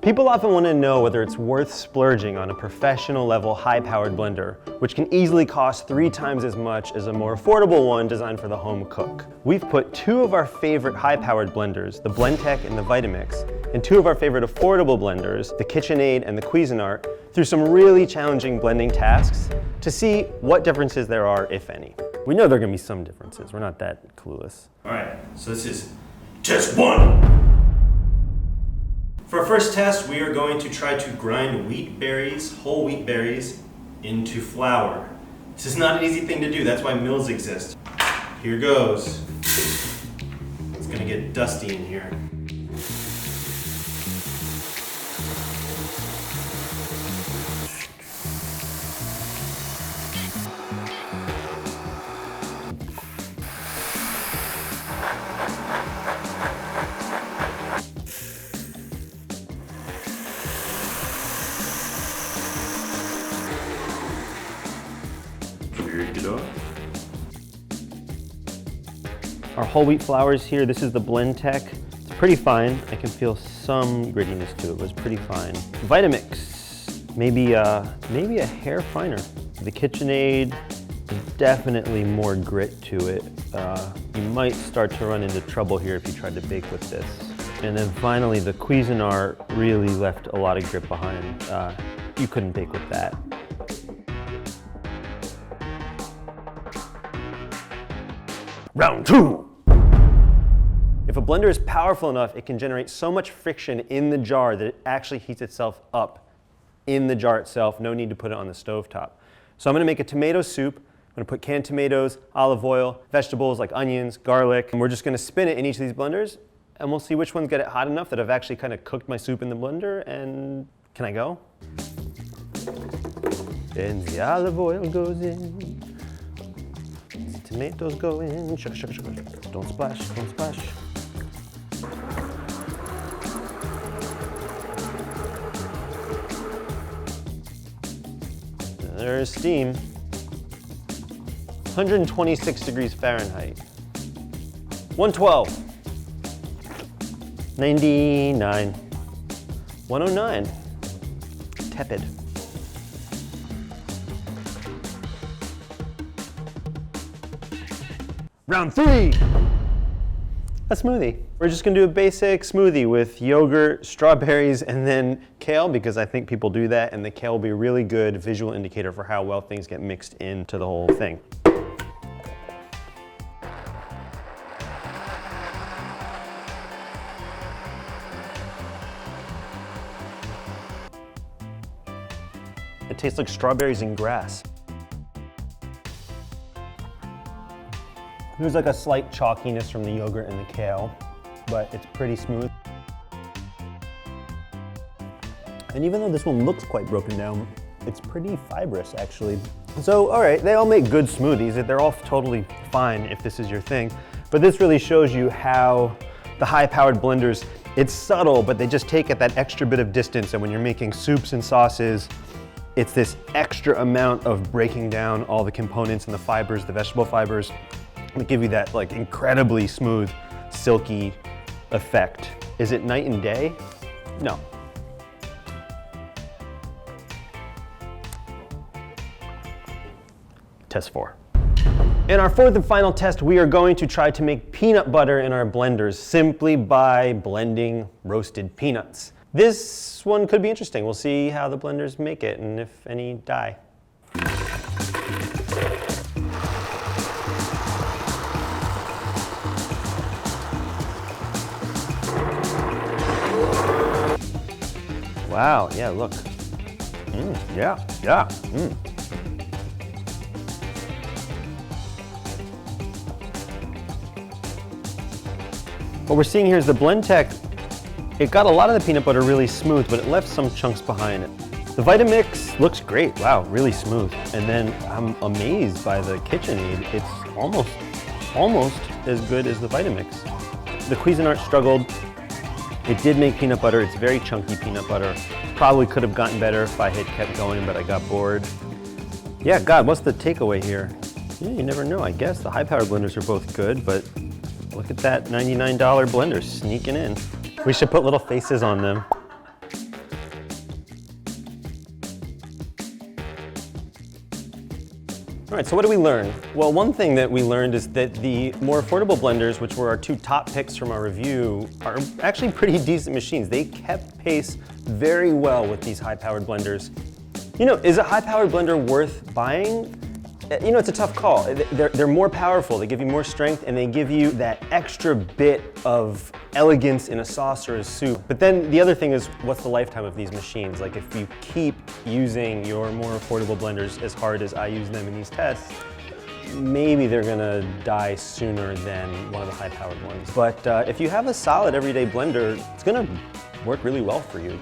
People often want to know whether it's worth splurging on a professional level high-powered blender, which can easily cost 3 times as much as a more affordable one designed for the home cook. We've put 2 of our favorite high-powered blenders, the Blendtec and the Vitamix, and 2 of our favorite affordable blenders, the KitchenAid and the Cuisinart, through some really challenging blending tasks to see what differences there are, if any. We know there are going to be some differences. We're not that clueless. All right, so this is test 1. For our first test, we are going to try to grind wheat berries, whole wheat berries, into flour. This is not an easy thing to do, that's why mills exist. Here goes. It's gonna get dusty in here. Our whole wheat flour is here. This is the Blendtec. It's pretty fine. I can feel some grittiness to it, but it's pretty fine. Vitamix, maybe a hair finer. The KitchenAid is definitely more grit to it. You might start to run into trouble here if you tried to bake with this. And then finally, the Cuisinart really left a lot of grip behind. You couldn't bake with that. Round 2. If a blender is powerful enough, it can generate so much friction in the jar that it actually heats itself up in the jar itself. No need to put it on the stovetop. So I'm gonna make a tomato soup. I'm gonna put canned tomatoes, olive oil, vegetables like onions, garlic, and we're just gonna spin it in each of these blenders, and we'll see which ones get it hot enough that I've actually kind of cooked my soup in the blender, and can I go? And the olive oil goes in. Tomatoes go in, shuck, shuck, shuck. Don't splash, don't splash. There's steam. 126 degrees Fahrenheit. 112. 99. 109. Tepid. Round 3. A smoothie. We're just gonna do a basic smoothie with yogurt, strawberries, and then kale, because I think people do that, and the kale will be a really good visual indicator for how well things get mixed into the whole thing. It tastes like strawberries and grass. There's like a slight chalkiness from the yogurt and the kale, but it's pretty smooth. And even though this one looks quite broken down, it's pretty fibrous actually. So, all right, they all make good smoothies. They're all totally fine if this is your thing. But this really shows you how the high-powered blenders, it's subtle, but they just take at that extra bit of distance. And when you're making soups and sauces, it's this extra amount of breaking down all the components and the fibers, the vegetable fibers, to give you that like incredibly smooth, silky effect. Is it night and day? No. Test 4. In our 4th and final test, we are going to try to make peanut butter in our blenders simply by blending roasted peanuts. This one could be interesting. We'll see how the blenders make it and if any die. Wow, yeah, look. Yeah. What we're seeing here is the Blendtec, it got a lot of the peanut butter really smooth, but it left some chunks behind it. The Vitamix looks great, wow, really smooth. And then I'm amazed by the KitchenAid. It's almost as good as the Vitamix. The Cuisinart struggled. It did make peanut butter. It's very chunky peanut butter. Probably could have gotten better if I had kept going, but I got bored. Yeah, God, what's the takeaway here? Yeah, you never know, I guess. The high-powered blenders are both good, but look at that $99 blender sneaking in. We should put little faces on them. All right, so what did we learn? Well, one thing that we learned is that the more affordable blenders, which were our two top picks from our review, are actually pretty decent machines. They kept pace very well with these high-powered blenders. You know, is a high-powered blender worth buying? You know, it's a tough call. They're more powerful, they give you more strength, and they give you that extra bit of elegance in a sauce or a soup. But then the other thing is, what's the lifetime of these machines? Like, if you keep using your more affordable blenders as hard as I use them in these tests, maybe they're gonna die sooner than one of the high-powered ones. But if you have a solid everyday blender, it's gonna work really well for you.